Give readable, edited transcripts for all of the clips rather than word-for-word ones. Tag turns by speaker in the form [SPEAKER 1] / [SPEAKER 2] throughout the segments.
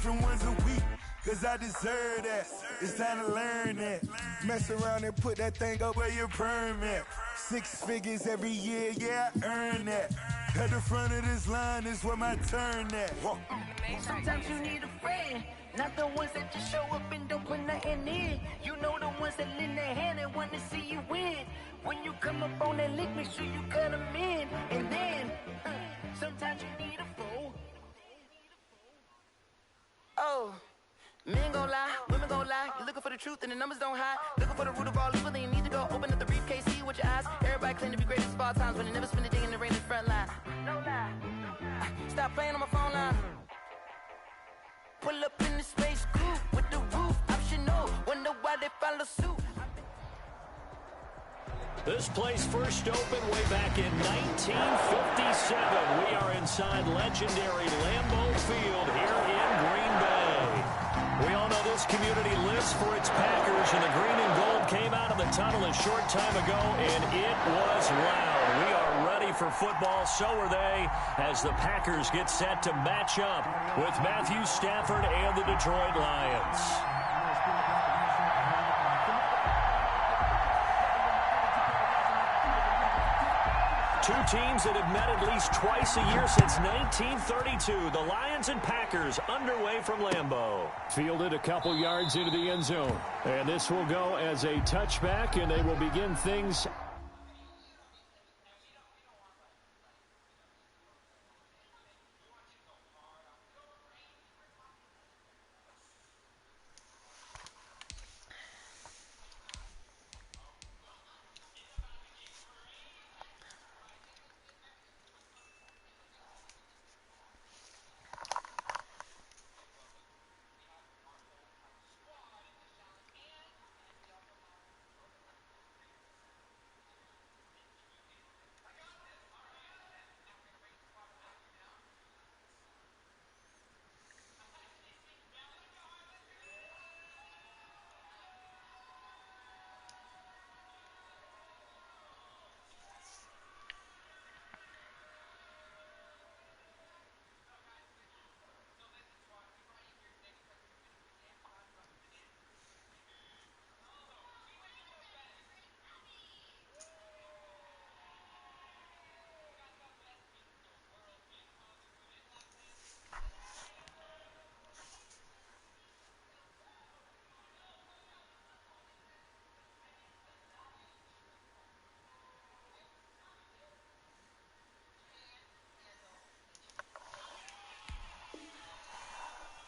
[SPEAKER 1] different ones a week, cause I deserve that. It's time to learn that. Mess around and put that thing up where your permit. 6 figures every year, yeah, I earn that. At the front of this line is where my turn at.
[SPEAKER 2] Sometimes you need a friend, not the ones that just show up and don't put nothing in. You know the ones that lend their hand and want to see you win. When you come up on that lick, make sure you cut them in. And then, sometimes you need a fool. Oh, men gon' lie, women gon' lie. You're looking for the truth and the numbers don't hide. Looking for the root of all evil, then you need to go open up the briefcase, see with your eyes. Everybody claim to be greatest of all times, but they never spend a day in the rain in the front line. No lie. Stop playing on my phone line. Pull up in the space coupe with the roof optional. Wonder why they follow suit.
[SPEAKER 3] This place first opened way back in 1957. We are inside legendary Lambeau Field here in Green Bay. We all know this community lives for its Packers, and the green and gold came out of the tunnel a short time ago, and it was loud. We are ready for football, so are they, as the Packers get set to match up with Matthew Stafford and the Detroit Lions. Two teams that have met at least twice a year since 1932. The Lions and Packers underway from Lambeau. Fielded a couple yards into the end zone. And this will go as a touchback, and they will begin things.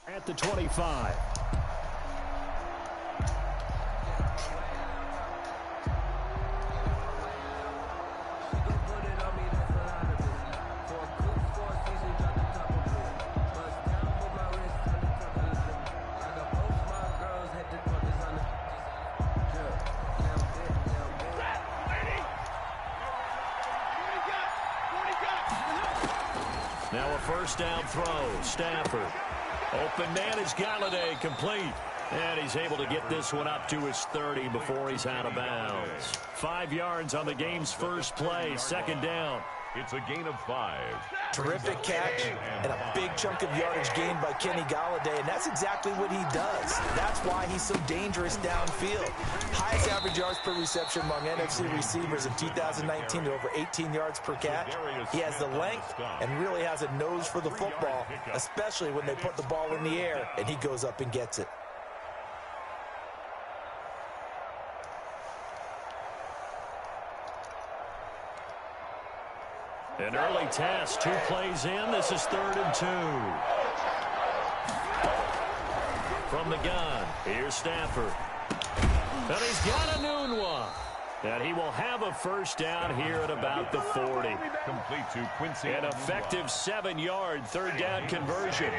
[SPEAKER 3] At the 25. Now a first down throw. Stafford. Open man is Galladay, complete. And he's able to get this one up to his 30 before he's out of bounds. 5 yards on the game's first play, second down.
[SPEAKER 4] It's a gain of 5.
[SPEAKER 5] Terrific catch and a big chunk of yardage gained by Kenny Galladay, and that's exactly what he does. That's why he's so dangerous downfield. Highest average yards per reception among NFC receivers in 2019 at over 18 yards per catch. He has the length and really has a nose for the football, especially when they put the ball in the air and he goes up and gets it.
[SPEAKER 3] An early test, 2 plays in. This is 3rd and 2. From the gun, here's Stafford. And he's got a noon one. And he will have a first down here at about the 40.
[SPEAKER 4] Complete to Quincy.
[SPEAKER 3] An effective 7-yard third down conversion.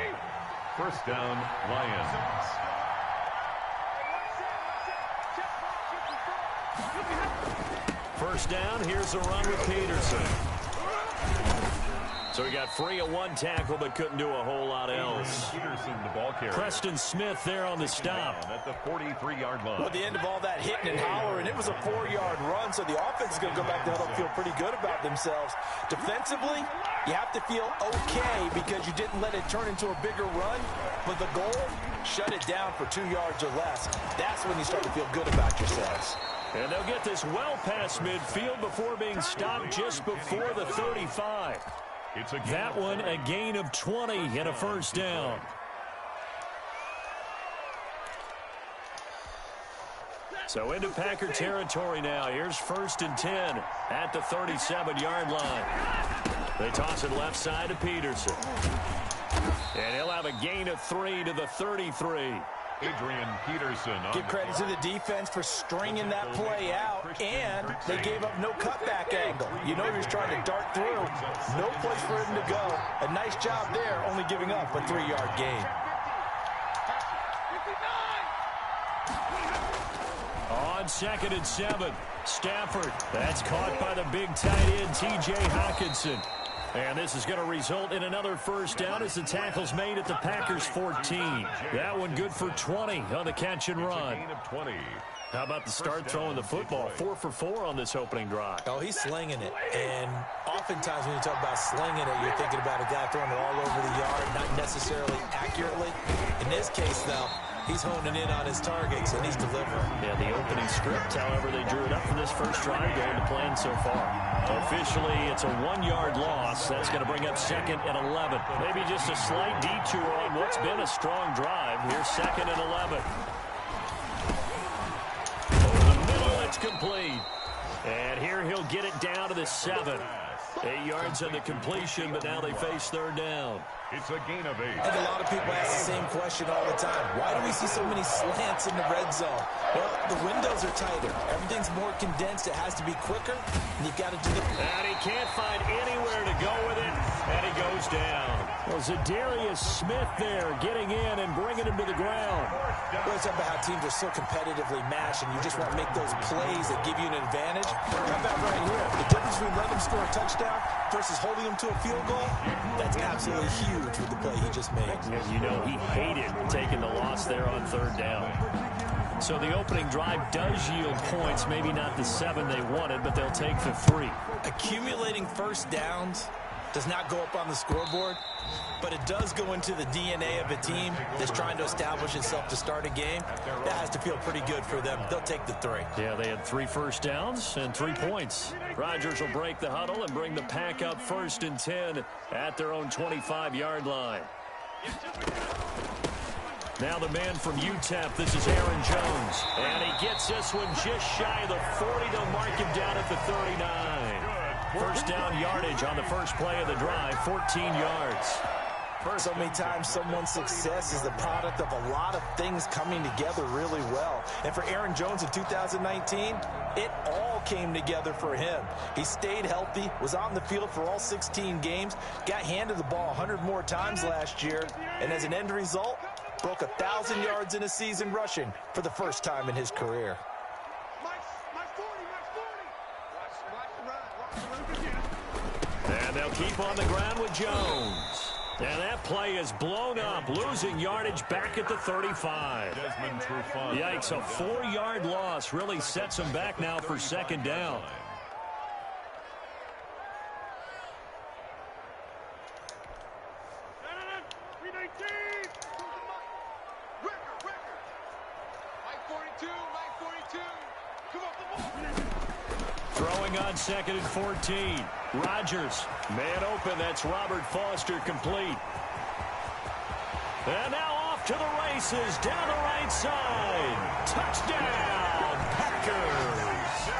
[SPEAKER 4] First down, Lions.
[SPEAKER 3] First down, here's a run with Peterson. So he got free of 1 tackle, but couldn't do a whole lot else.
[SPEAKER 4] Peterson, the ball carrier.
[SPEAKER 3] Preston Smith there on the stop.
[SPEAKER 4] At the 43-yard line.
[SPEAKER 5] Well, at the end of all that hitting and hollering, it was a 4-yard run, so the offense is going to go back to huddle, feel pretty good about themselves. Defensively, You have to feel okay because you didn't let it turn into a bigger run, but the goal, shut it down for 2 yards or less. That's when you start to feel good about yourselves.
[SPEAKER 3] And they'll get this well past midfield before being stopped just before the 35. That one a gain of 20 and a first down. So into Packer territory now. Here's 1st and 10 at the 37-yard line. They toss it left side to Peterson. And he'll have a gain of 3 to the 33.
[SPEAKER 4] Adrian Peterson.
[SPEAKER 5] Give credit to the defense for stringing that play out, and they gave up no cutback angle. You know he was trying to dart through. No place for him to go. A nice job there, only giving up a 3-yard gain.
[SPEAKER 3] On 2nd and 7, Stafford. That's caught by the big tight end, T.J. Hockenson. And this is going to result in another first down as the tackle's made at the Packers' 14. That one good for 20 on the catch and run. How about the start throwing the football? 4 for 4 on this opening drive.
[SPEAKER 5] Oh, he's slinging it. And oftentimes when you talk about slinging it, you're thinking about a guy throwing it all over the yard, not necessarily accurately. In this case, though, he's honing in on his targets, and he's delivering.
[SPEAKER 3] Yeah, the opening script, however, they drew it up for this first drive going to plan so far. Officially, it's a 1-yard loss. That's going to bring up 2nd and 11. Maybe just a slight detour on what's been a strong drive. Here's 2nd and 11. Over the middle, it's complete. And here he'll get it down to the 7. 8 yards on the completion, but now they face 3rd down.
[SPEAKER 4] It's a gain of 8.
[SPEAKER 5] I think a lot of people ask the same question all the time. Why do we see so many slants in the red zone? Well, the windows are tighter. Everything's more condensed. It has to be quicker, and you've got to do the...
[SPEAKER 3] And he can't find anywhere to go with it, and he goes down. Well, Zadarius Smith there getting in and bringing him to the ground.
[SPEAKER 5] Well, it's about how teams are so competitively matched, and you just want to make those plays that give you an advantage. How about right here? The difference between letting them score a touchdown versus holding them to a field goal, that's absolutely huge with the play he just made.
[SPEAKER 3] And you know he hated taking the loss there on 3rd down. So the opening drive does yield points, maybe not the 7 they wanted, but they'll take the 3.
[SPEAKER 5] Accumulating first downs does not go up on the scoreboard, but it does go into the DNA of a team that's trying to establish itself to start a game. That has to feel pretty good for them. They'll take the 3.
[SPEAKER 3] Yeah, they had 3 first downs and 3 points. Rodgers will break the huddle and bring the Pack up 1st and 10 at their own 25-yard line. Now the man from UTEP, this is Aaron Jones. And he gets this one just shy of the 40. They'll mark him down at the 39. First down yardage on the first play of the drive, 14 yards.
[SPEAKER 5] So many times someone's success is the product of a lot of things coming together really well. And for Aaron Jones in 2019, it all came together for him. He stayed healthy, was on the field for all 16 games, got handed the ball 100 more times last year, and as an end result, broke 1,000 yards in a season rushing for the first time in his career.
[SPEAKER 3] And they'll keep on the ground with Jones. And that play is blown up, losing yardage back at the 35. Yikes, a 4-yard loss really sets them back now for 2nd down. Throwing on 2nd and 14. Rodgers, man open, that's Robert Foster, complete. And now off to the races, down the right side. Touchdown, Packers.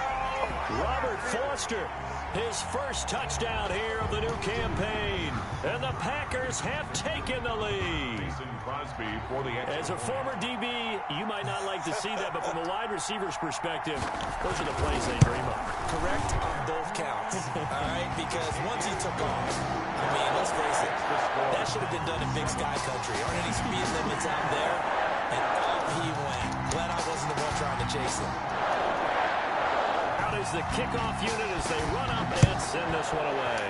[SPEAKER 3] Robert Foster, his first touchdown here of the new campaign. And the Packers have taken the lead. As a former DB, you might not like to see that, but from a wide receiver's perspective, those are the plays they dream of.
[SPEAKER 5] Correct on both counts, all right? Because once he took off, I mean, let's face it, that should have been done in Big Sky Country. Aren't any speed limits out there? And up he went. Glad I wasn't the one trying to chase him.
[SPEAKER 3] Out is the kickoff unit as they run up and send this one away.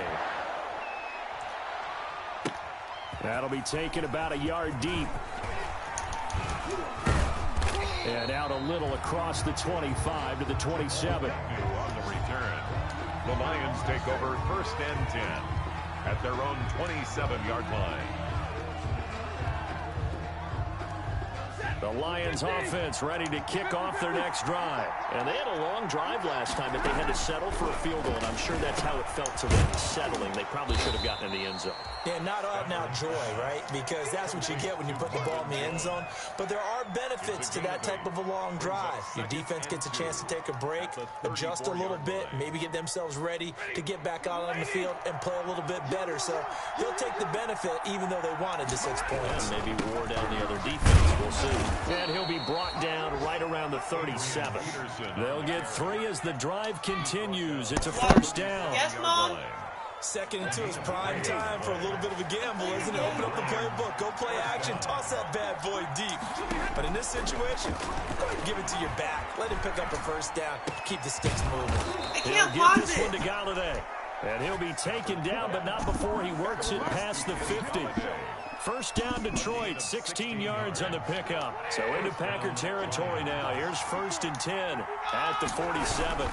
[SPEAKER 3] That'll be taken about a yard deep. And out a little across the 25 to the 27.
[SPEAKER 4] On the return, the Lions take over 1st and 10. at their own 27-yard line.
[SPEAKER 3] The Lions offense ready to kick off their next drive.
[SPEAKER 6] And they had a long drive last time, but they had to settle for a field goal, and I'm sure that's how it felt to them, settling. They probably should have gotten in the end zone.
[SPEAKER 5] Yeah, not out-and-out joy, right? Because that's what you get when you put the ball in the end zone. But there are benefits to that type of a long drive. Your defense gets a chance to take a break, adjust a little bit, maybe get themselves ready to get back out on the field and play a little bit better. So they'll take the benefit even though they wanted the 6 points.
[SPEAKER 6] And maybe wore down the other defense. We'll see.
[SPEAKER 3] And he'll be brought down right around the 37. They'll get 3 as the drive continues. It's a first down.
[SPEAKER 7] Yes, Mom?
[SPEAKER 5] Second and 2 is prime time for a little bit of a gamble, isn't it? Open up the playbook, go play action, toss that bad boy deep. But in this situation, go ahead and give it to your back. Let him pick up a first down. Keep the sticks moving.
[SPEAKER 7] I
[SPEAKER 3] He'll
[SPEAKER 7] can't
[SPEAKER 3] get
[SPEAKER 7] pause
[SPEAKER 3] this
[SPEAKER 7] it.
[SPEAKER 3] one to Galladay. And he'll be taken down, but not before he works it past the 50. First down, Detroit, 16 yards on the pickup. So into Packer territory now. Here's 1st and 10 at the 47.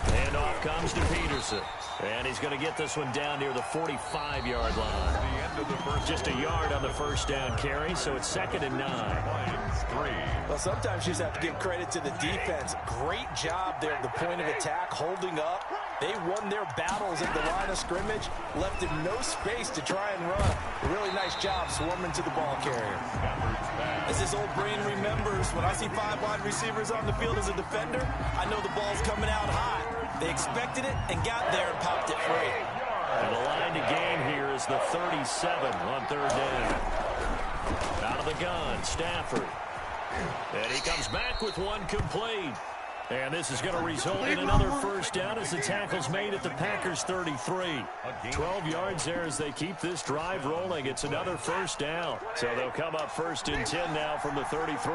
[SPEAKER 3] And off comes to Peterson. And he's going to get this one down near the 45-yard line. Just a yard on the first down carry, so it's 2nd and 9.
[SPEAKER 5] Well, sometimes you just have to give credit to the defense. Great job there at the point of attack, holding up. They won their battles at the line of scrimmage, left him no space to try and run. A really nice job swarming to the ball carrier. As his old brain remembers, when I see 5 wide receivers on the field as a defender, I know the ball's coming out high. They expected it and got there and popped it free.
[SPEAKER 3] And the line to gain here is the 37 on 3rd down. Out of the gun, Stafford. And he comes back with one complete. And this is going to result in another first down as the tackle's made at the Packers' 33. 12 yards there as they keep this drive rolling. It's another first down. So they'll come up 1st and 10 now from the 33.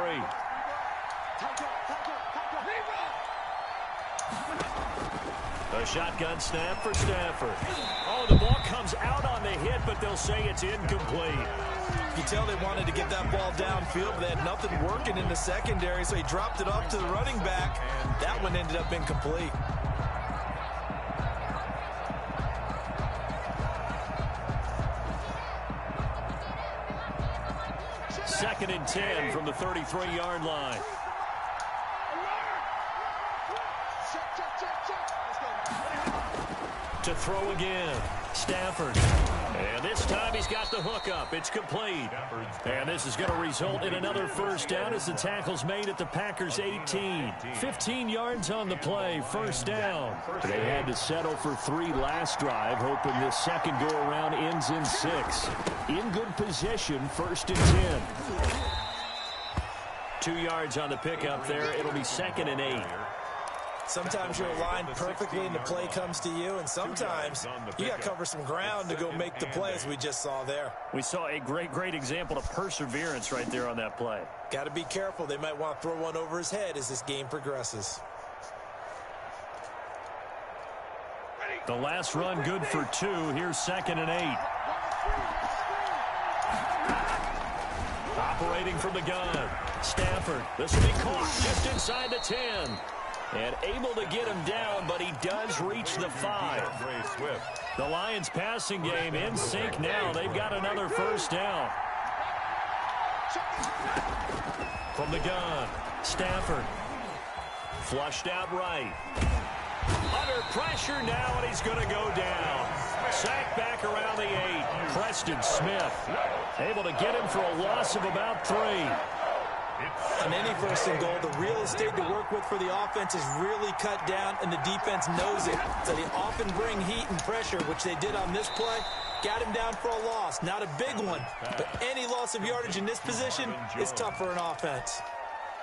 [SPEAKER 3] A shotgun snap for Stafford. Oh, the ball comes out on the hit, but they'll say it's incomplete.
[SPEAKER 5] You tell they wanted to get that ball downfield, but they had nothing working in the secondary, so he dropped it off to the running back. That one ended up incomplete.
[SPEAKER 3] Second and 10 from the 33-yard line. To throw again, Stafford. And this time he's got the hook up. It's complete. And this is going to result in another first down as the tackle's made at the Packers' 18. 15 yards on the play, first down. They had to settle for 3 last drive, hoping this second go-around ends in 6. In good position, 1st and 10. 2 yards on the pickup there. It'll be 2nd and 8.
[SPEAKER 5] Sometimes you're aligned perfectly and the play comes to you, and sometimes you got to cover some ground to go make the play, as we just saw there.
[SPEAKER 3] We saw a great example of perseverance right there on that play.
[SPEAKER 5] Got to be careful. They might want to throw one over his head as this game progresses.
[SPEAKER 3] The last run good for 2. Here's 2nd and 8. Operating from the gun. Stafford. This will be caught just inside the 10. And able to get him down, but he does reach the 5. The Lions passing game in sync now. They've got another first down. From the gun, Stafford. Flushed out right. Under pressure now, and he's going to go down. Sacked back around the 8. Preston Smith able to get him for a loss of about 3.
[SPEAKER 5] On any 1st and goal, the real estate to work with for the offense is really cut down, and the defense knows it. So they often bring heat and pressure, which they did on this play. Got him down for a loss. Not a big one, but any loss of yardage in this position is tough for an offense.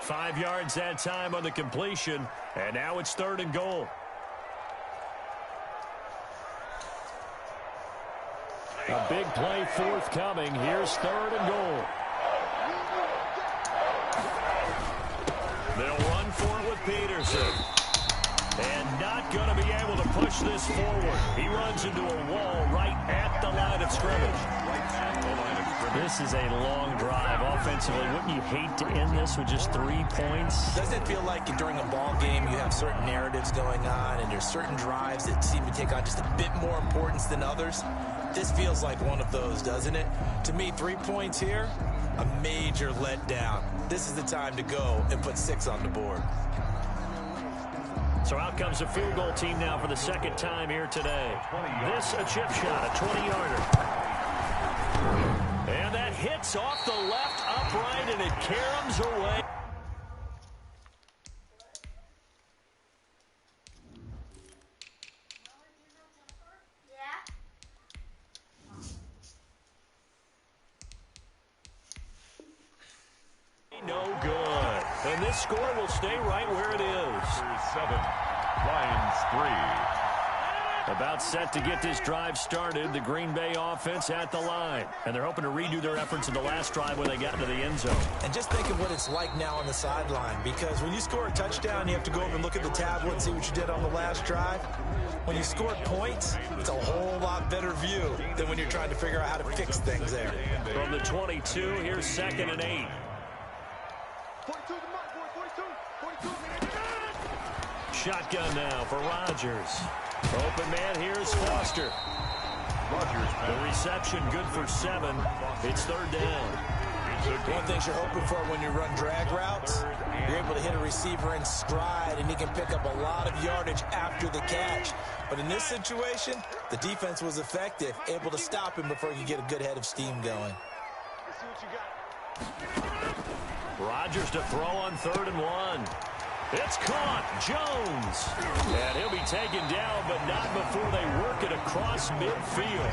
[SPEAKER 3] 5 yards that time on the completion, and now it's 3rd and goal. A big play forthcoming. Here's 3rd and goal. They'll run for it with Peterson. And not going to be able to push this forward. He runs into a wall right at the line of scrimmage. This is a long drive offensively. Wouldn't you hate to end this with just 3 points?
[SPEAKER 5] Doesn't it feel like during a ball game you have certain narratives going on and there's certain drives that seem to take on just a bit more importance than others? This feels like one of those, doesn't it? To me, 3 points here, a major letdown. This is the time to go and put 6 on the board.
[SPEAKER 3] So out comes a field goal team now for the second time here today. This a chip shot, a 20-yarder. And that hits off the left upright, and it caroms away. No good. And this score will stay right where it is.
[SPEAKER 4] 7, Lions 3.
[SPEAKER 3] About set to get this drive started, the Green Bay offense at the line. And they're hoping to redo their efforts in the last drive when they got into the end zone.
[SPEAKER 5] And just think of what it's like now on the sideline, because when you score a touchdown, you have to go over and look at the tablet and see what you did on the last drive. When you score points, it's a whole lot better view than when you're trying to figure out how to fix things there.
[SPEAKER 3] From the 22, here's 2nd and 8. Shotgun now for Rodgers. Open man, here's Foster. The reception good for 7. It's 3rd down.
[SPEAKER 5] One thing you're hoping for when you run drag routes, you're able to hit a receiver in stride, and he can pick up a lot of yardage after the catch. But in this situation, the defense was effective, able to stop him before he could get a good head of steam going.
[SPEAKER 3] Rodgers to throw on 3rd and 1. It's caught. Jones. And he'll be taken down, but not before they work it across midfield.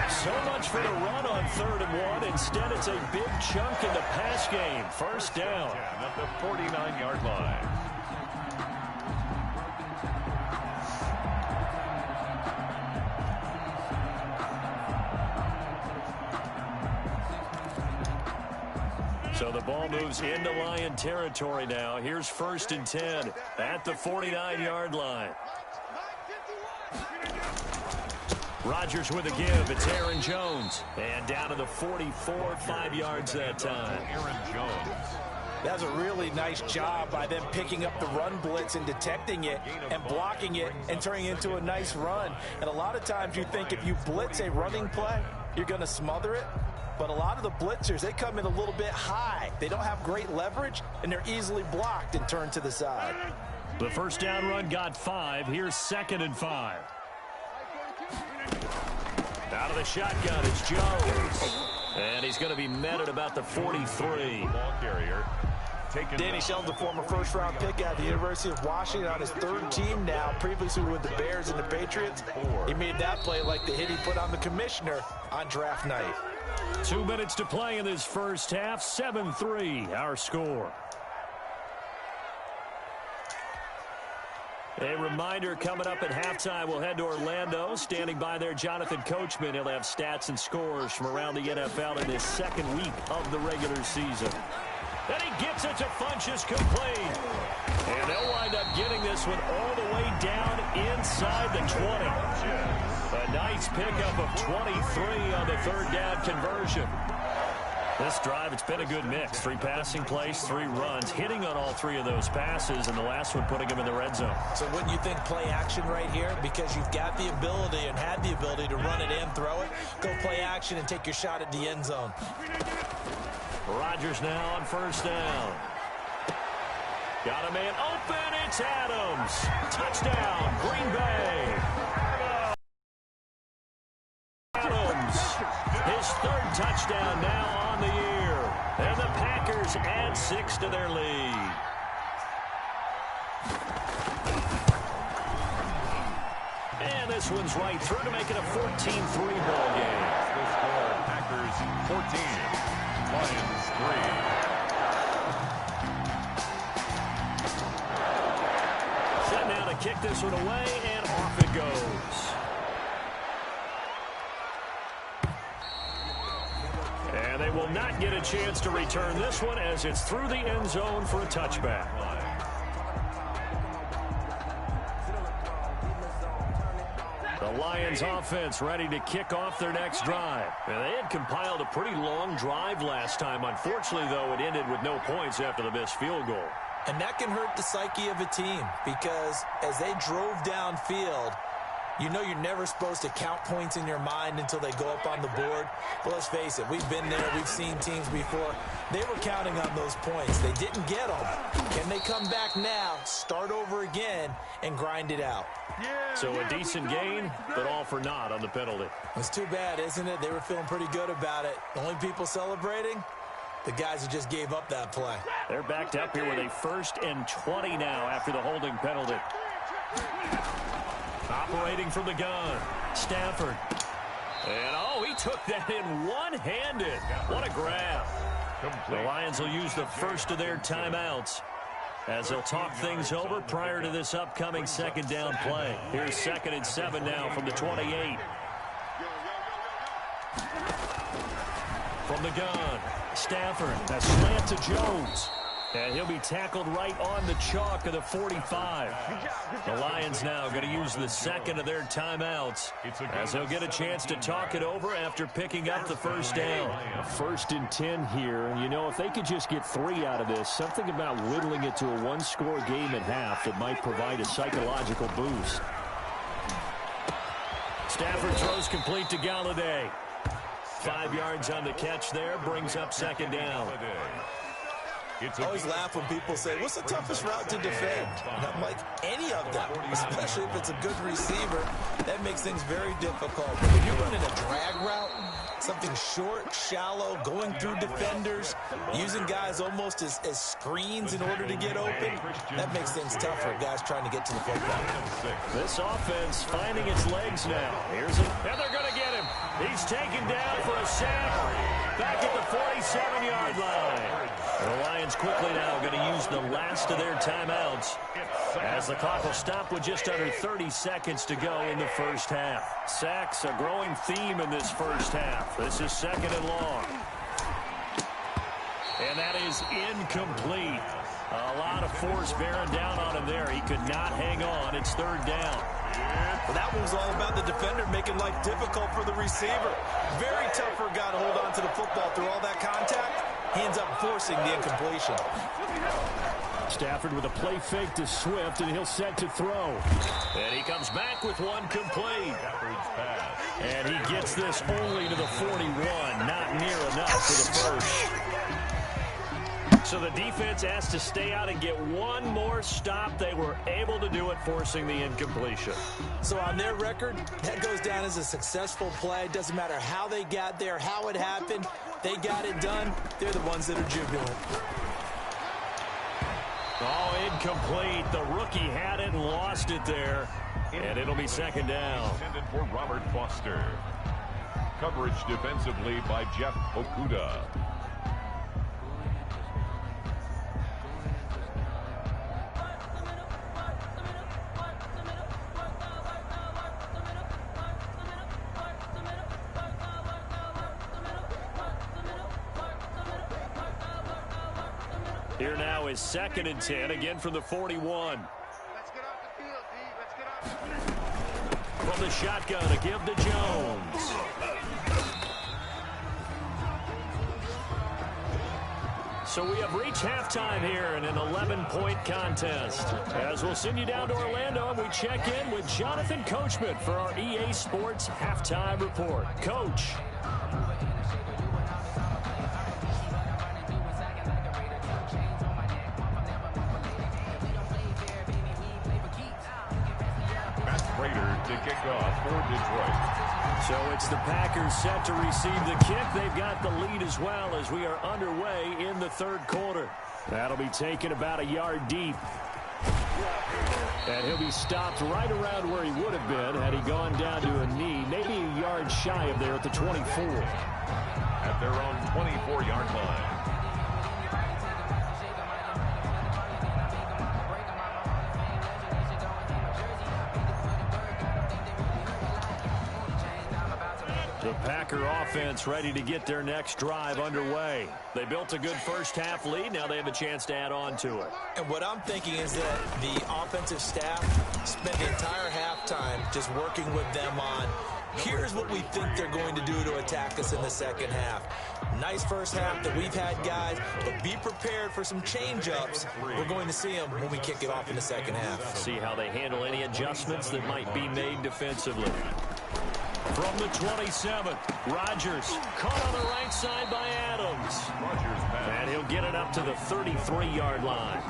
[SPEAKER 3] So much for the run on 3rd and 1. Instead, it's a big chunk in the pass game. 1st down.
[SPEAKER 4] At the 49-yard line.
[SPEAKER 3] So the ball moves into Lion territory now. Here's 1st and 10 at the 49-yard line. Rodgers with a give. It's Aaron Jones. And down to the 44, 5 yards that time.
[SPEAKER 4] Aaron Jones.
[SPEAKER 5] That's a really nice job by them picking up the run blitz and detecting it and blocking it and turning it into a nice run. And a lot of times you think if you blitz a running play, you're going to smother it. But a lot of the blitzers, they come in a little bit high. They don't have great leverage, and they're easily blocked and turned to the side.
[SPEAKER 3] The 1st down run got 5. Here's 2nd and 5. Out of the shotgun, it's Jones. And he's going to be met at about the 43.
[SPEAKER 4] Ball carrier.
[SPEAKER 5] Danny Shelton's a former first-round pick out of the University of Washington on his 3rd team now, previously with the Bears and the Patriots. He made that play like the hit he put on the commissioner on draft night.
[SPEAKER 3] 2 minutes to play in this first half. 7-3, our score. A reminder, coming up at halftime, we'll head to Orlando. Standing by there, Jonathan Coachman. He'll have stats and scores from around the NFL in this 2nd week of the regular season. And he gets it to Funchess complete. And they'll wind up getting this one all the way down inside the 20. A nice pickup of 23 on the 3rd down conversion. This drive, it's been a good mix. 3 passing plays, 3 runs, hitting on all 3 of those passes, and the last one putting him in the red zone.
[SPEAKER 5] So wouldn't you think play action right here? Because you've got the ability and had the ability to run it and throw it. Go play action and take your shot at the end zone.
[SPEAKER 3] Rodgers now on 1st down. Got a man open. It's Adams. Touchdown, Green Bay. Adams, his 3rd touchdown now on the year. And the Packers add 6 to their lead. And this one's right through to make it a 14-3 ball game.
[SPEAKER 4] The score, Packers 14, Lions 3.
[SPEAKER 3] Set now to kick this one away, and off it goes. And they will not get a chance to return this one as it's through the end zone for a touchback. The Lions offense ready to kick off their next drive. And they had compiled a pretty long drive last time. Unfortunately, though, it ended with no points after the missed field goal.
[SPEAKER 5] And that can hurt the psyche of a team because as they drove downfield, You know you're never supposed to count points in your mind until they go up on the board. But let's face it, we've been there. We've seen teams before. They were counting on those points. They didn't get them. Can they come back now, start over again, and grind it out?
[SPEAKER 3] So a decent gain, but all for naught on the penalty.
[SPEAKER 5] It's too bad, isn't it? They were feeling pretty good about it. The only people celebrating, the guys who just gave up that play.
[SPEAKER 3] They're backed up here with a 1st and 20 now after the holding penalty. Operating from the gun, Stafford. And, oh, he took that in one-handed. What a grab. The Lions will use the first of their timeouts as they'll talk things over prior to this upcoming second down play. Here's 2nd and 7 now from the 28. From the gun, Stafford, a slant to Jones. And he'll be tackled right on the chalk of the 45. The Lions now going to use the 2nd of their timeouts as they'll get a chance to talk it over after picking up the first down.
[SPEAKER 6] 1st and 10 here. And, you know, if they could just get 3 out of this, something about whittling it to a one-score game at half that might provide a psychological boost.
[SPEAKER 3] Stafford throws complete to Galladay. 5 yards on the catch there, brings up 2nd down.
[SPEAKER 5] I always laugh when people say, what's the toughest route to defend? And I'm like, any of them, especially if it's a good receiver. That makes things very difficult. But when you're running a drag route, something short, shallow, going through defenders, using guys almost as screens in order to get open, that makes things tough for guys trying to get to the football.
[SPEAKER 3] This offense finding its legs now. Here's him. And they're going to get him. He's taken down for a sack. Back at the 47-yard line. The Lions quickly now going to use the last of their timeouts as the clock will stop with just under 30 seconds to go in the first half. Sacks, a growing theme in this first half. This is 2nd and long. And that is incomplete. A lot of force bearing down on him there. He could not hang on. It's 3rd down.
[SPEAKER 5] Well, that one was all about the defender making life difficult for the receiver. Very tough for a guy to hold on to the football through all that contact. He ends up forcing the incompletion.
[SPEAKER 6] Stafford with a play fake to Swift, and he'll set to throw.
[SPEAKER 3] And he comes back with one complete. And he gets this only to the 41. Not near enough for the first. So the defense has to stay out and get one more stop. They were able to do it, forcing the incompletion.
[SPEAKER 5] So on their record, that goes down as a successful play. Doesn't matter how they got there, how it happened. They got it done. They're the ones that are jubilant.
[SPEAKER 3] Oh, incomplete. The rookie had it and lost it there. And it'll be 2nd down.
[SPEAKER 4] Intended for Robert Foster. Coverage defensively by Jeff Okuda.
[SPEAKER 3] Here now is 2nd and 10, again from the 41.
[SPEAKER 7] Let's get off the field, D. Let's get off.
[SPEAKER 3] From the shotgun, a give to Jones. So we have reached halftime here in an 11-point contest. As we'll send you down to Orlando, and we check in with Jonathan Coachman for our EA Sports Halftime Report. Coach.
[SPEAKER 4] To kick off for Detroit.
[SPEAKER 3] So it's the Packers set to receive the kick. They've got the lead as well as we are underway in the 3rd quarter. That'll be taken about a yard deep. And he'll be stopped right around where he would have been had he gone down to a knee, maybe a yard shy of there at the 24.
[SPEAKER 4] At their own 24-yard line.
[SPEAKER 3] The Packer offense ready to get their next drive underway. They built a good first half lead. Now they have a chance to add on to it.
[SPEAKER 5] And what I'm thinking is that the offensive staff spent the entire halftime just working with them on Here's what we think they're going to do to attack us in the second half. Nice first half that we've had, guys, but be prepared for some change-ups. We're going to see them when we kick it off in the second half.
[SPEAKER 6] See how they handle any adjustments that might be made defensively. From the 27, Rodgers caught on the right side by Adams. And he'll get it up to the 33-yard line.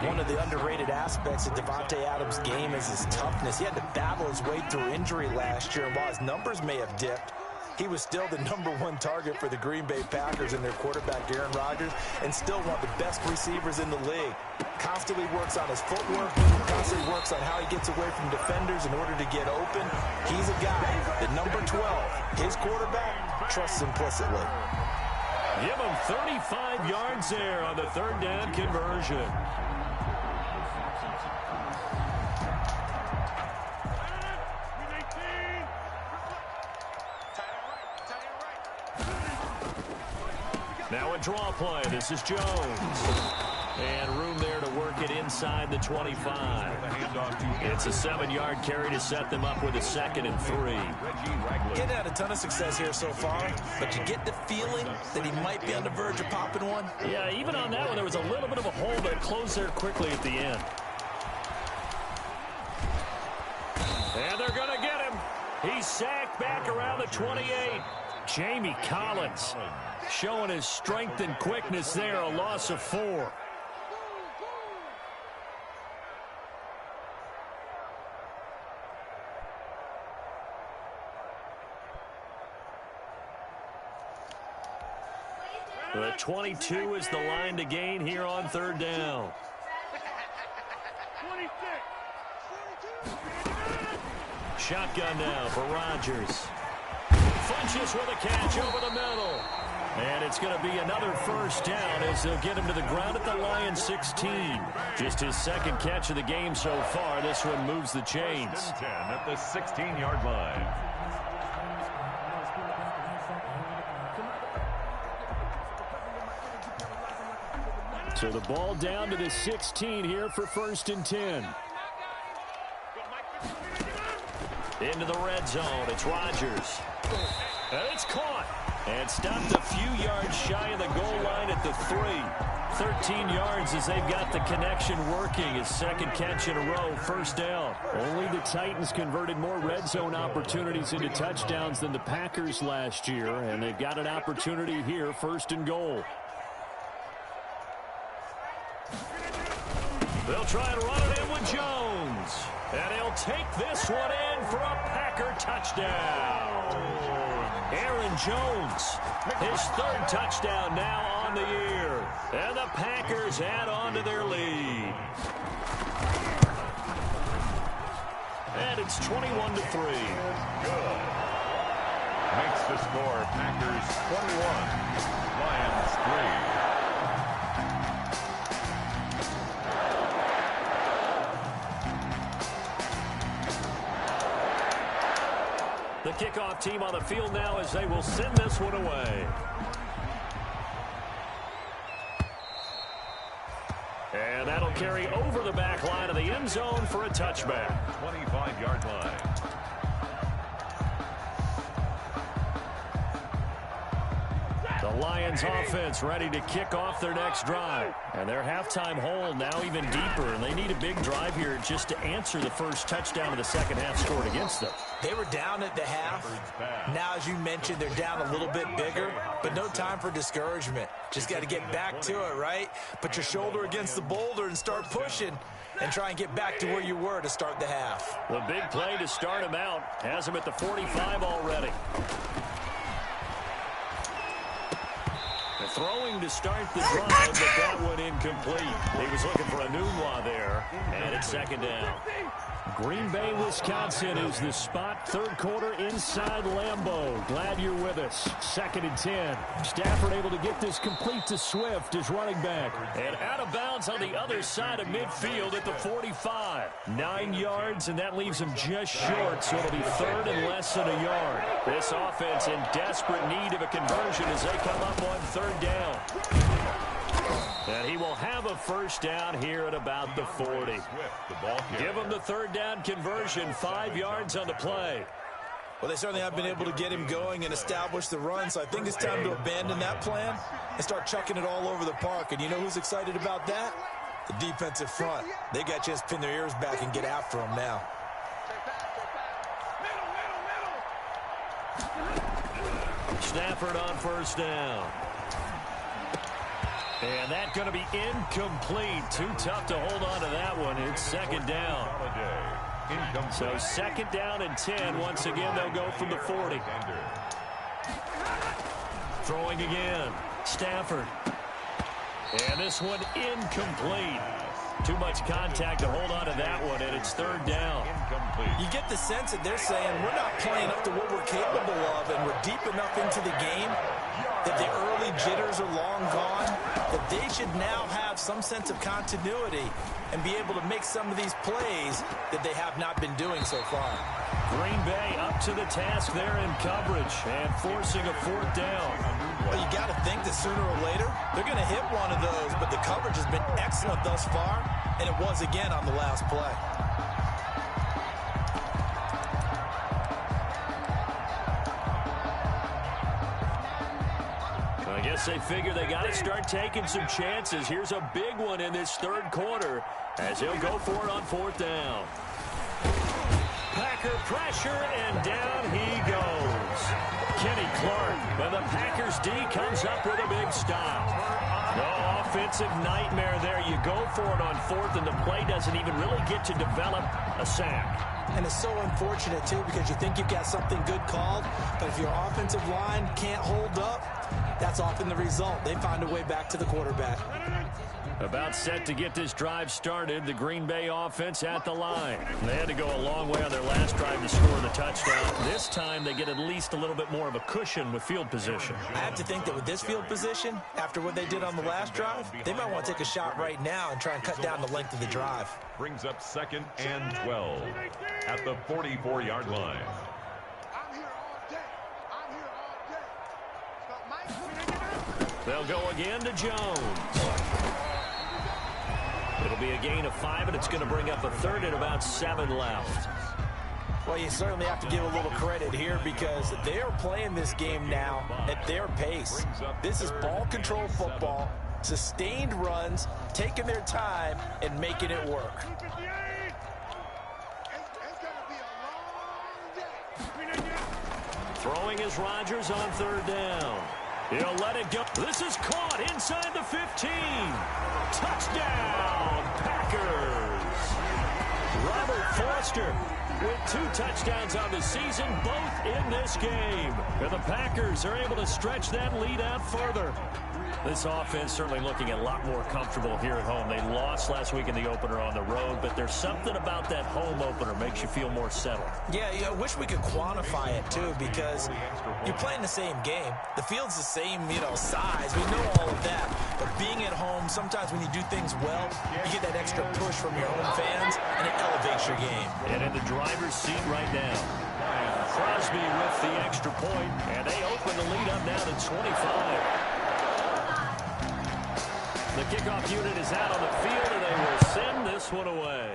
[SPEAKER 5] One of the underrated aspects of Devontae Adams' game is his toughness. He had to battle his way through injury last year, and while his numbers may have dipped, he was still the #1 target for the Green Bay Packers and their quarterback, Aaron Rodgers, and still one of the best receivers in the league. Constantly works on his footwork, constantly works on how he gets away from defenders in order to get open. He's a guy that number 12, his quarterback, trusts implicitly.
[SPEAKER 6] Give him 35 yards there on the third down conversion. Now a draw play. This is Jones. And room there to work it inside the 25. It's a 7-yard carry to set them up with a 2nd and 3.
[SPEAKER 5] Getting had a ton of success here so far, but you get the feeling that he might be on the verge of popping one.
[SPEAKER 6] Yeah, even on that one, there was a little bit of a hole that closed there quickly at the end. And they're going to get him. He's sacked back around the 28. Jamie Collins showing his strength and quickness there, a loss of 4. The 22 is the line to gain here on third down.
[SPEAKER 7] 26.
[SPEAKER 6] Shotgun now for Rodgers. Funches with a catch over the middle. And it's going to be another first down as they'll get him to the ground at the Lions 16. Just his 2nd catch of the game so far. This one moves the chains.
[SPEAKER 4] 10 at the 16-yard line.
[SPEAKER 6] So the ball down to the 16 here for 1st and 10. Into the red zone. It's Rodgers. And it's caught. And stopped a few yards shy of the goal line at the 3. 13 yards as they've got the connection working. His 2nd catch in a row, first down. Only the Titans converted more red zone opportunities into touchdowns than the Packers last year. And they've got an opportunity here, 1st and goal. They'll try and run it in with Jones. And he'll take this one in for a Packer touchdown. Aaron Jones, his 3rd touchdown now on the year. And the Packers add on to their lead. And it's 21-3.
[SPEAKER 4] Good. Makes the score Packers 21, Lions 3.
[SPEAKER 6] The kickoff team on the field now as they will send this one away. And that'll carry over the back line of the end zone for a touchback.
[SPEAKER 4] 25-yard line.
[SPEAKER 6] The Lions offense ready to kick off their next drive. And their halftime hole now even deeper, and they need a big drive here just to answer the first touchdown of the second half scored against them.
[SPEAKER 5] They were down at the half. Now, as you mentioned, they're down a little bit bigger, but no time for discouragement. Just got to get back to it, right? Put your shoulder against the boulder and start pushing and try and get back to where you were to start the half.
[SPEAKER 6] The big play to start him out has him at the 45 already. Throwing to start the drive, but that one incomplete. He was looking for a Nunwa there, and it's 2nd down. Green Bay, Wisconsin is the spot. 3rd quarter inside Lambeau. Glad you're with us. 2nd and 10. Stafford able to get this complete to Swift, his running back. And out of bounds on the other side of midfield at the 45. 9 yards, and that leaves him just short, so it'll be 3rd and less than a yard. This offense in desperate need of a conversion as they come up on 3rd down. And he will have a first down here at about the 40. Give him the third down conversion, 5 yards on the play.
[SPEAKER 5] Well, they certainly have been able to get him going and establish the run, so I think it's time to abandon that plan and start chucking it all over the park. And you know who's excited about that? The defensive front. They got a chance to pin their ears back and get after him now.
[SPEAKER 6] Stafford on first down. And that's going to be incomplete. Too tough to hold on to that one. It's second down. So second down and 10. Once again, they'll go from the 40. Throwing again. Stafford. And this one incomplete. Too much contact to hold on to that one, and it's third down.
[SPEAKER 5] You get the sense that they're saying we're not playing up to what we're capable of, and we're deep enough into the game that the early jitters are long gone, that they should now have some sense of continuity and be able to make some of these plays that they have not been doing so far.
[SPEAKER 6] Green Bay up to the task there in coverage and forcing a fourth down.
[SPEAKER 5] Well, you got to think that sooner or later they're going to hit one of those, but the coverage has been excellent thus far, and it was again on the last play.
[SPEAKER 6] I guess they figure they got to start taking some chances. Here's a big one in this third quarter as he'll go for it on fourth down. Packer pressure, and down he goes. Kenny Clark, but the Packers D comes up with a big stop. No offensive nightmare there. You go for it on fourth, and the play doesn't even really get to develop a sack.
[SPEAKER 5] And it's so unfortunate, too, because you think you've got something good called, but if your offensive line can't hold up, that's often the result. They find a way back to the quarterback.
[SPEAKER 6] About set to get this drive started, the Green Bay offense at the line. They had to go a long way on their last drive to score the touchdown. This time they get at least a little bit more of a cushion with field position.
[SPEAKER 5] I have to think that with this field position, after what they did on the last drive, they might want to take a shot right now and try and cut down the length of the drive.
[SPEAKER 4] Brings up 2nd and 12 at the 44-yard line.
[SPEAKER 7] I'm here all day. I'm here all day.
[SPEAKER 6] They'll go again to Jones. It'll be a gain of 5, and it's going to bring up a third and about 7 left.
[SPEAKER 5] Well, you certainly have to give a little credit here because they're playing this game now at their pace. This is ball control football, sustained runs, taking their time, and making it work.
[SPEAKER 6] Throwing is Rodgers on third down. He'll let it go. This is caught inside the 15. Touchdown, Packers. Robert Foster with 2 touchdowns on the season, both in this game. And the Packers are able to stretch that lead out further. This offense certainly looking a lot more comfortable here at home. They lost last week in the opener on the road, but there's something about that home opener makes you feel more settled.
[SPEAKER 5] Yeah, I wish we could quantify it, too, because you're playing the same game. The field's the same, size. We know all of that. But being at home, sometimes when you do things well, you get that extra push from your home fans, and it elevates your game.
[SPEAKER 6] And in the driver's seat right now, Crosby with the extra point, and they open the lead up now to 25. The kickoff unit is out on the field, and they will send this one away.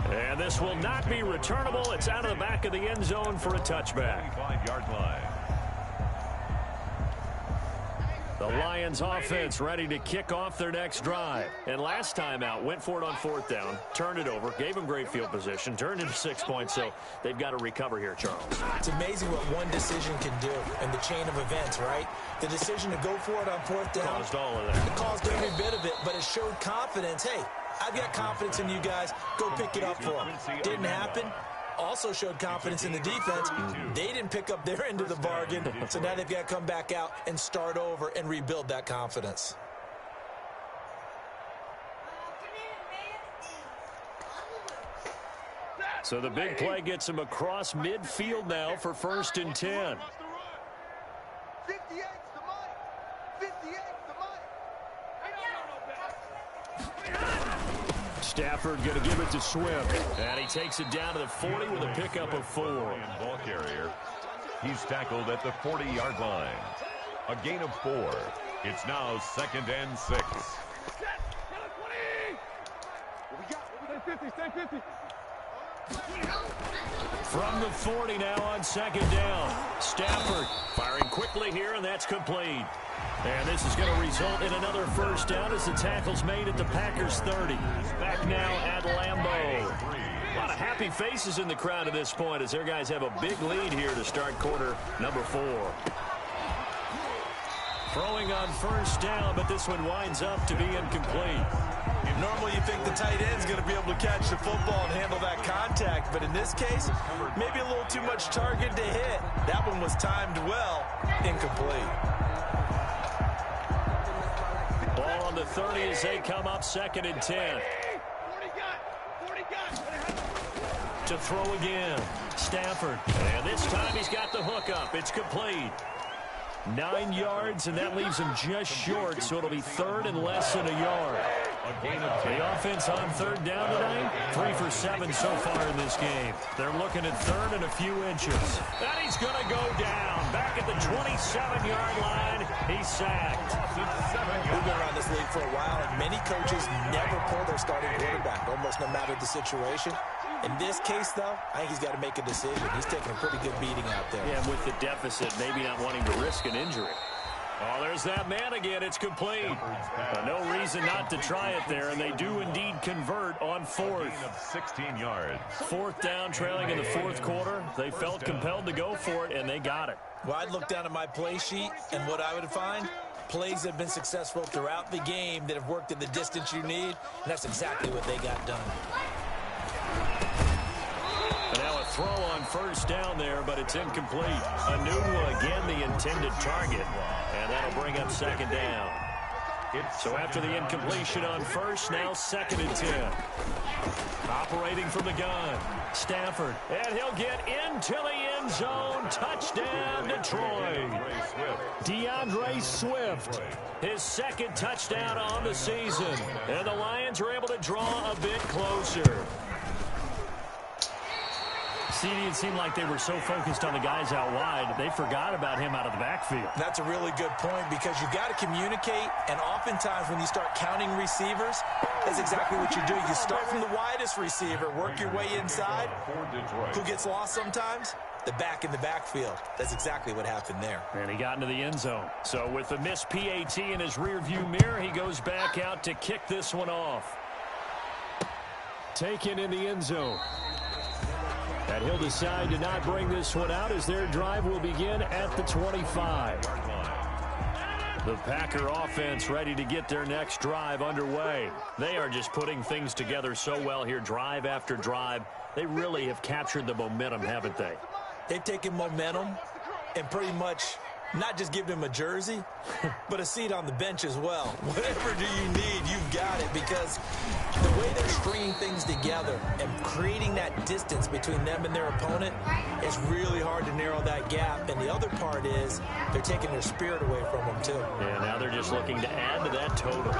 [SPEAKER 6] And this will not be returnable. It's out of the back of the end zone for a touchback.
[SPEAKER 4] 5-yard line.
[SPEAKER 6] The Lions offense ready to kick off their next drive. And last time out, went for it on fourth down, turned it over, gave them great field position, turned into 6 points, so they've got to recover here, Charles.
[SPEAKER 5] It's amazing what one decision can do in the chain of events, right? The decision to go for it on fourth down.
[SPEAKER 6] Caused all of that.
[SPEAKER 5] It caused every bit of it, but it showed confidence. Hey, I've got confidence in you guys. Go pick it up for them. Didn't happen. Also showed confidence in the defense. They didn't pick up their end of the bargain, so now they've got to come back out and start over and rebuild that confidence.
[SPEAKER 6] So the big play gets him across midfield now for 1st and 10.
[SPEAKER 7] 58's the money. 58's the money.
[SPEAKER 6] Stafford going to give it to Swift. And he takes it down to the 40 with a pickup of 4.
[SPEAKER 4] Ball carrier. He's tackled at the 40-yard line. A gain of 4. It's now 2nd and 6.
[SPEAKER 6] From the 40 now on 2nd down. Stafford firing quickly here, and that's complete. And this is going to result in another first down as the tackle's made at the Packers 30. Back now at Lambeau. A lot of happy faces in the crowd at this point as their guys have a big lead here to start quarter number 4. Throwing on first down, but this one winds up to be incomplete.
[SPEAKER 5] Normally you think the tight end's going to be able to catch the football and handle that contact, but in this case, maybe a little too much target to hit. That one was timed well, incomplete.
[SPEAKER 6] Ball on the 30 as they come up 2nd and 10. To throw again. Stafford. And this time he's got the hook up. It's complete. 9 yards, and that leaves him just short, so it'll be 3rd and less than a yard. The offense on 3rd down tonight, 3 for 7 so far in this game. They're looking at 3rd and a few inches. And he's going to go down. Back at the 27-yard line, he's sacked.
[SPEAKER 5] We've been around this league for a while, and many coaches never pull their starting quarterback, almost no matter the situation. In this case, though, I think he's got to make a decision. He's taking a pretty good beating out there.
[SPEAKER 6] Yeah, with the deficit, maybe not wanting to risk an injury. Oh, there's that man again. It's complete. No reason not to try it there, and they do indeed convert on 4th.
[SPEAKER 4] 16 yards.
[SPEAKER 6] 4th down, trailing in the 4th quarter. They felt compelled to go for it, and they got it.
[SPEAKER 5] Well, I'd look down at my play sheet, and what I would find, plays that have been successful throughout the game that have worked in the distance you need, and that's exactly what they got done.
[SPEAKER 6] And now a throw on first down there, but it's incomplete. Anunwa again the intended target, and that'll bring up 2nd down. So after the incompletion on first, now 2nd and 10. Operating from the gun, Stafford, and he'll get into the end zone. Touchdown, Detroit. DeAndre Swift, his 2nd touchdown on the season. And the Lions are able to draw a bit closer. It seemed like they were so focused on the guys out wide, they forgot about him out of the backfield.
[SPEAKER 5] That's a really good point because you've got to communicate, and oftentimes when you start counting receivers, that's exactly what you do. You start from the widest receiver, work your way inside. Who gets lost sometimes? The back in the backfield. That's exactly what happened there.
[SPEAKER 6] And he got into the end zone. So with the missed PAT in his rearview mirror, he goes back out to kick this one off. Taken in the end zone. And he'll decide to not bring this one out as their drive will begin at the 25. The Packer offense ready to get their next drive underway. They are just putting things together so well here, drive after drive. They really have captured the momentum, haven't they?
[SPEAKER 5] They've taken momentum and pretty much not just given him a jersey, but a seat on the bench as well. Whatever do you need, you've got it, because the way they're stringing things together and creating that distance between them and their opponent is really hard to narrow that gap. And the other part is they're taking their spirit away from them, too.
[SPEAKER 6] Yeah, now they're just looking to add to that total.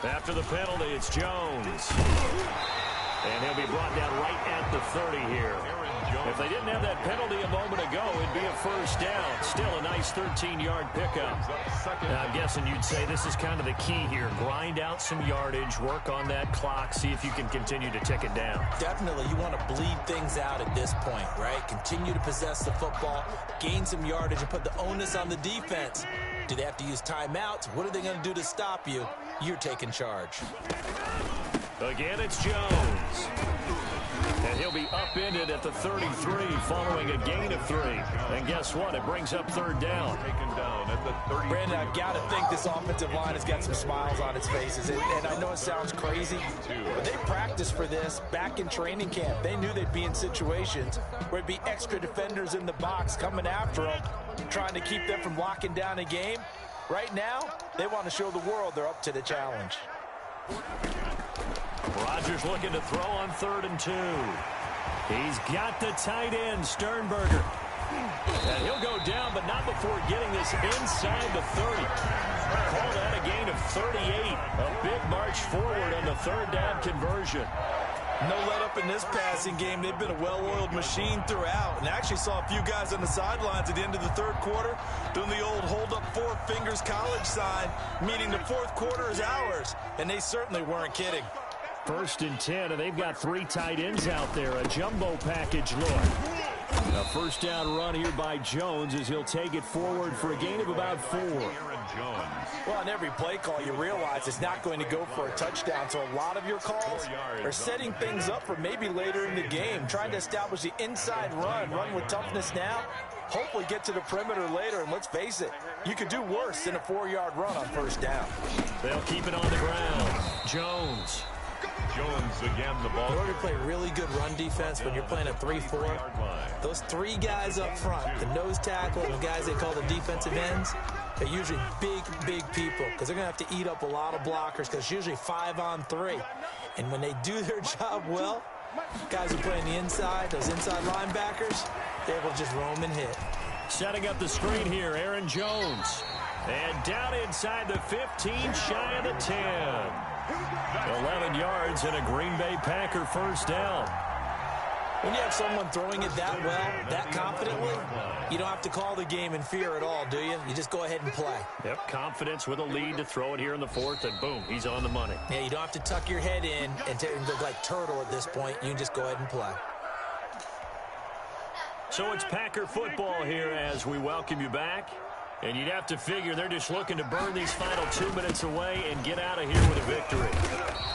[SPEAKER 6] After the penalty, it's Jones. And he'll be brought down right at the 30 here. If they didn't have that penalty a moment ago, it'd be a first down. Still a nice 13-yard pickup. Now, I'm guessing you'd say this is kind of the key here. Grind out some yardage, work on that clock, see if you can continue to tick it down.
[SPEAKER 5] Definitely. You want to bleed things out at this point, right? Continue to possess the football, gain some yardage, and put the onus on the defense. Do they have to use timeouts? What are they going to do to stop you? You're taking charge.
[SPEAKER 6] Again, it's Jones. And he'll be upended at the 33 following a gain of 3. And guess what? It brings up 3rd down.
[SPEAKER 5] Brandon, I've got to think this offensive line has got some smiles on its faces. And I know it sounds crazy, but they practiced for this back in training camp. They knew they'd be in situations where it'd be extra defenders in the box coming after them, trying to keep them from locking down a game. Right now, they want to show the world they're up to the challenge.
[SPEAKER 6] Rodgers looking to throw on 3rd and 2. He's got the tight end, Sternberger. And he'll go down, but not before getting this inside the 30. Call that a gain of 38. A big march forward on the third down conversion.
[SPEAKER 5] No let up in this passing game. They've been a well-oiled machine throughout. And actually saw a few guys on the sidelines at the end of the third quarter doing the old hold up four fingers college sign, meaning the fourth quarter is ours. And they certainly weren't kidding.
[SPEAKER 6] 1st and 10, and they've got 3 tight ends out there. A jumbo package look. A first down run here by Jones as he'll take it forward for a gain of about 4.
[SPEAKER 5] Well, on every play call, you realize it's not going to go for a touchdown. So a lot of your calls are setting things up for maybe later in the game, trying to establish the inside run with toughness now, hopefully get to the perimeter later. And let's face it, you could do worse than a 4-yard run on first down.
[SPEAKER 6] They'll keep it on the ground. Jones
[SPEAKER 4] again, the ball.
[SPEAKER 5] In order to play really good run defense when you're playing a 3-4, those 3 guys up front, the nose tackle and the guys they call the defensive ends, they're usually big people because they're going to have to eat up a lot of blockers because it's usually 5-on-3. And when they do their job well, guys who play on the inside, those inside linebackers, they're able to just roam and hit.
[SPEAKER 6] Setting up the screen here, Aaron Jones. And down inside the 15, shy of the 10. 11 yards and a Green Bay Packer first down.
[SPEAKER 5] When you have someone throwing it that well, that confidently, you don't have to call the game in fear at all, do you? You just go ahead and play.
[SPEAKER 6] Yep, confidence with a lead to throw it here in the 4th, and boom, he's on the money.
[SPEAKER 5] Yeah, you don't have to tuck your head in and look like turtle at this point. You can just go ahead and play.
[SPEAKER 6] So it's Packer football here as we welcome you back. And you'd have to figure they're just looking to burn these final 2 minutes away and get out of here with a victory.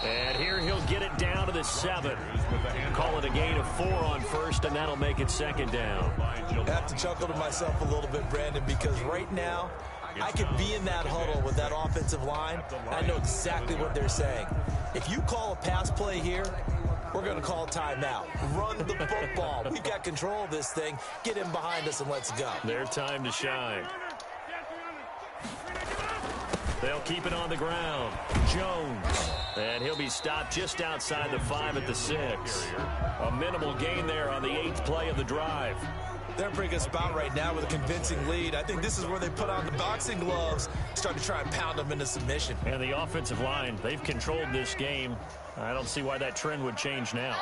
[SPEAKER 6] And here he'll get it down to the 7. Call it a gain of 4 on first, and that'll make it 2nd down.
[SPEAKER 5] I have to chuckle to myself a little bit, Brandon, because right now I could be in that huddle with that offensive line. I know exactly what they're saying. If you call a pass play here, we're going to call timeout. Run the football. We've got control of this thing. Get him behind us and let's go.
[SPEAKER 6] Their time to shine. They'll keep it on the ground. Jones. And he'll be stopped just outside the 5 at the 6. A minimal gain there on the 8th play of the drive.
[SPEAKER 5] They're in a pretty good spot right now with a convincing lead. I think this is where they put on the boxing gloves, start to try and pound them into submission.
[SPEAKER 6] And the offensive line, they've controlled this game. I don't see why that trend would change now.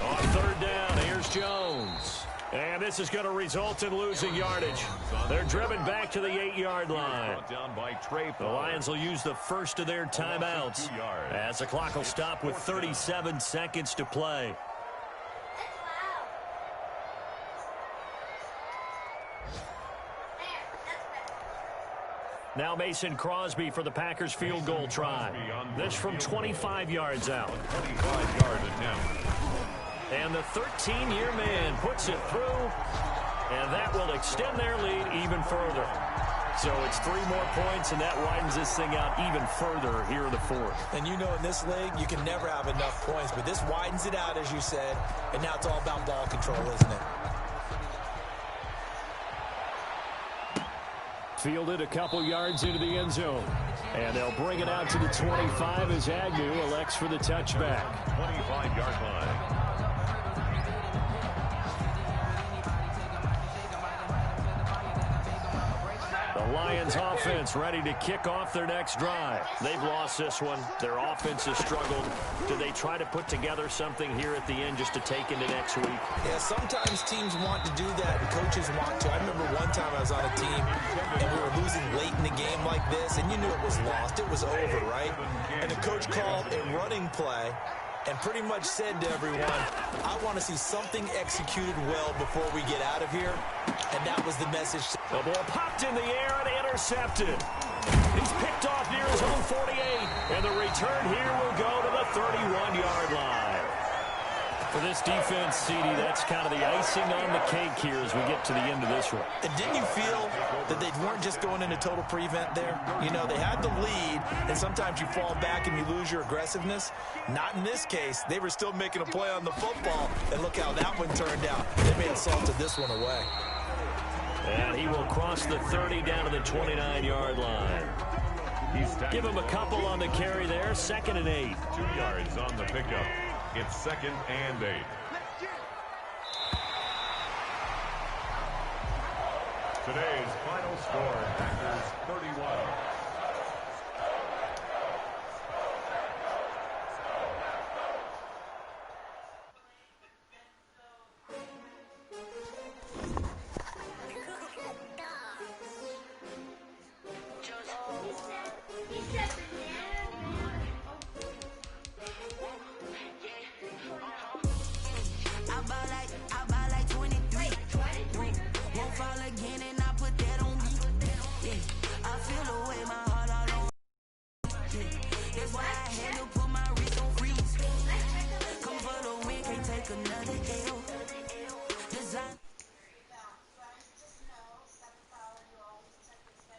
[SPEAKER 6] On 3rd down, here's Jones. And this is going to result in losing yardage. They're driven back to the 8-yard line. The Lions will use the first of their timeouts as the clock will stop with 37 seconds to play. Now Mason Crosby for the Packers field goal try. This from 25 yards out.
[SPEAKER 4] 25-yard attempt.
[SPEAKER 6] And the 13-year man puts it through, and that will extend their lead even further. So it's 3 more points, and that widens this thing out even further here in the 4th.
[SPEAKER 5] And you know in this league, you can never have enough points, but this widens it out, as you said, and now it's all about ball control, isn't it?
[SPEAKER 6] Fielded a couple yards into the end zone. And they'll bring it out to the 25 as Agnew elects for the touchback.
[SPEAKER 4] 25-yard line.
[SPEAKER 6] The Lions offense ready to kick off their next drive. They've lost this one. Their offense has struggled. Do they try to put together something here at the end just to take into next week?
[SPEAKER 5] Yeah, sometimes teams want to do that and coaches want to. I remember one time I was on a team and we were losing late in the game like this, and you knew it was lost. It was over, right? And the coach called a running play and pretty much said to everyone, I want to see something executed well before we get out of here. And that was the message.
[SPEAKER 6] The ball popped in the air and intercepted. He's picked off near his own 48. And the return here will go to the 31-yard line. For this defense, CD, that's kind of the icing on the cake here as we get to the end of this one.
[SPEAKER 5] And didn't you feel that they weren't just going into total prevent there? You know, they had the lead, and sometimes you fall back and you lose your aggressiveness. Not in this case. They were still making a play on the football, and look how that one turned out. They may have salted this one away.
[SPEAKER 6] And he will cross the 30 down to the 29-yard line. Give him a couple on the carry there. 2nd and 8.
[SPEAKER 4] 2 yards on the pickup. It's 2nd and 8. Today's final score, Packers 31.
[SPEAKER 8] I buy like 23. Won't fall again and I put that on me. Yeah, I feel the way my heart all on. Yeah, that's why I had to put my wrist on freeze. Come for the win, can't take another